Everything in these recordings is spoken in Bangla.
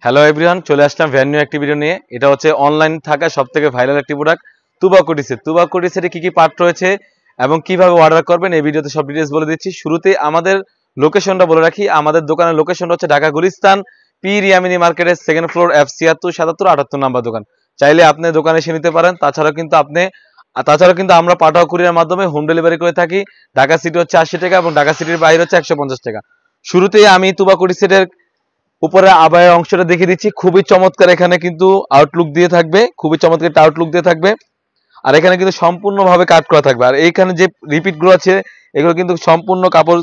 হ্যালো এভরিওয়ান, চলে আসলাম ভ্যান নিউ একটি ভিডিও নিয়ে। এটা হচ্ছে অনলাইন থাকা সবথেকে ভাইরাল একটি প্রোডাক্ট তুবাকুটি সেটে কি কি পার্ট রয়েছে এবং কিভাবে অর্ডার করবেন এই ভিডিওতে সব ডিটেইলস বলে দিচ্ছি। শুরুতে আমাদের লোকেশনটা বলে রাখি। আমাদের দোকানের লোকেশনটা হচ্ছে ঢাকা গুলিস্তান পীর ইয়ামিনী মার্কেটের সেকেন্ড ফ্লোর F76 77 78 নাম্বার দোকান। চাইলে আপনি দোকানে এসে নিতে পারেন। তাছাড়াও কিন্তু আমরা পাঠাও কুরিয়ার মাধ্যমে হোম ডেলিভারি করে থাকি। ঢাকা সিটি হচ্ছে 80 টাকা এবং ঢাকা সিটির বাইরে হচ্ছে 150 টাকা। শুরুতেই আমি তুবাকুটি সেটের উপরে আবায়ের অংশটা দেখিয়ে দিচ্ছি। খুবই চমৎকার এখানে কিন্তু আউটলুক দিয়ে থাকবে, খুবই চমৎকার একটা আউটলুক দিয়ে থাকবে। আর এখানে কিন্তু সম্পূর্ণভাবে কাট করা থাকবে। আর এইখানে যে রিপিটগুলো আছে এগুলো কিন্তু সম্পূর্ণ কাপড়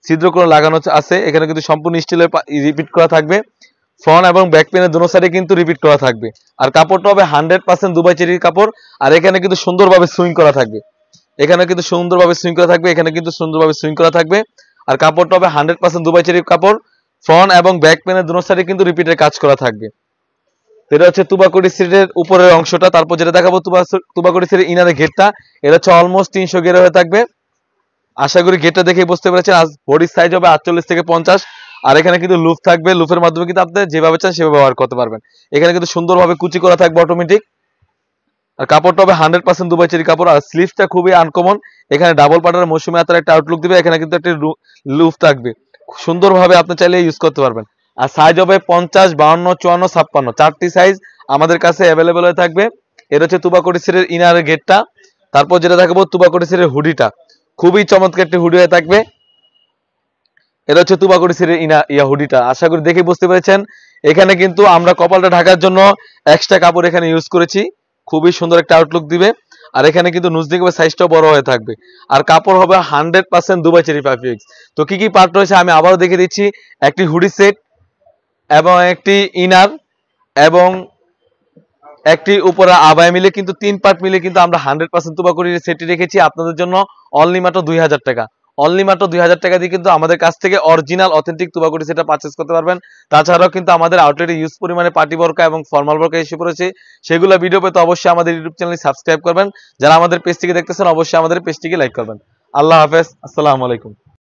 ছিদ্র করে লাগানো আছে। এখানে কিন্তু সম্পূর্ণ স্টিলের রিপিট করা থাকবে। ফ্রন্ট এবং ব্যাক পেনের দুনো সাইডে কিন্তু রিপিট করা থাকবে। আর কাপড়টা হবে 100% দুবাই চেরির কাপড়। আর এখানে কিন্তু সুন্দরভাবে সুইং করা থাকবে। এখানে কিন্তু সুন্দরভাবে সুইং করা থাকবে। এখানে কিন্তু সুন্দরভাবে সুইং করা থাকবে। আর কাপড়টা হবে 100% দুবাই চেরির কাপড়। ফ্রন্ট এবং ব্যাক পেনের দুনো সাইডে কিন্তু রিপিটের কাজ করা থাকবে। এটা হচ্ছে তুবাকুটি সেটের উপরের অংশটা। তারপর যেটা দেখাবো তুবাকুটি সেটের ইনারের গেটটা। এটা হচ্ছে অলমোস্ট 300 গের হয়ে থাকবে। আশা করি গেটটা দেখে বুঝতে পেরেছেন। আজ বডির সাইজ হবে 48 থেকে 50। আর এখানে কিন্তু লুফ থাকবে। লুফের মাধ্যমে কিন্তু আপনি যেভাবে চান সেভাবে ব্যবহার করতে পারবেন। এখানে কিন্তু সুন্দরভাবে কুচি করা থাকবে অটোমেটিক। আর কাপড়টা হবে 100% দুবাই চেরি কাপড়। আর স্লিভসটা খুবই আনকমন। এখানে ডাবল পাটার মৌসুমী আতার একটা আউটলুক দিবে। এখানে কিন্তু একটা লুফ থাকবে। সুন্দরভাবে আপনি চাইলে ইউজ করতে পারবেন। আর সাইজ হবে 50, 52, 54, 56 চারটি সাইজ আমাদের কাছে অ্যাভেলেবেল হয়ে থাকবে। এটা হচ্ছে তুবাকুটি সেটের ইনারের গেটটা। তারপর যেটা দেখাবো তুবাকুটি সেটের হুডিটা। খুবই চমৎকার একটি হুডি হয়ে থাকবে। এটা হচ্ছে তুবাকুটি সেটের হুডিটা। আশা করি দেখে বুঝতে পেরেছেন। এখানে কিন্তু আমরা কপালটা ঢাকার জন্য এক্সট্রা কাপড় এখানে ইউজ করেছি। খুবই সুন্দর একটা আউটলুক দিবে। আর এখানে কিন্তু নুজ দিকে সাইজটাও বড় হয়ে থাকবে। আর কাপড় হবে 100% দুবাই চেরি ফ্যাব্রিক্স। তো কি কি পার্ট রয়েছে আমি আবারও দেখিয়ে দিচ্ছি। একটি হুডি সেট এবং একটি ইনার এবং একটি উপরে আবায়া মিলে কিন্তু 3 পার্ট মিলে কিন্তু আমরা 100% তুবাকুটির সেটটি রেখেছি আপনাদের জন্য অনলি মাত্র 2000 টাকা। অনলি মাত্র 2000 টাকা দিয়ে কিন্তু আমাদের কাছ থেকে অরিজিনাল অথেন্টিক তুবাকুটি সেটটা পারচেজ করতে পারবেন। তাছাড়াও কিন্তু আমাদের আউটলেটে ইউজ পরিমাণে পার্টি বোরকা এবং ফর্মাল বোরকা এসে পড়েছে। সেগুলো ভিডিও পেতে অবশ্যই আমাদের ইউটিউব চ্যানেল সাবস্ক্রাইব করবেন। যারা আমাদের পেজটিকে দেখতেছেন অবশ্যই আমাদের পেজটিকে লাইক করবেন। আল্লাহ হাফেজ, আসসালামু আলাইকুম।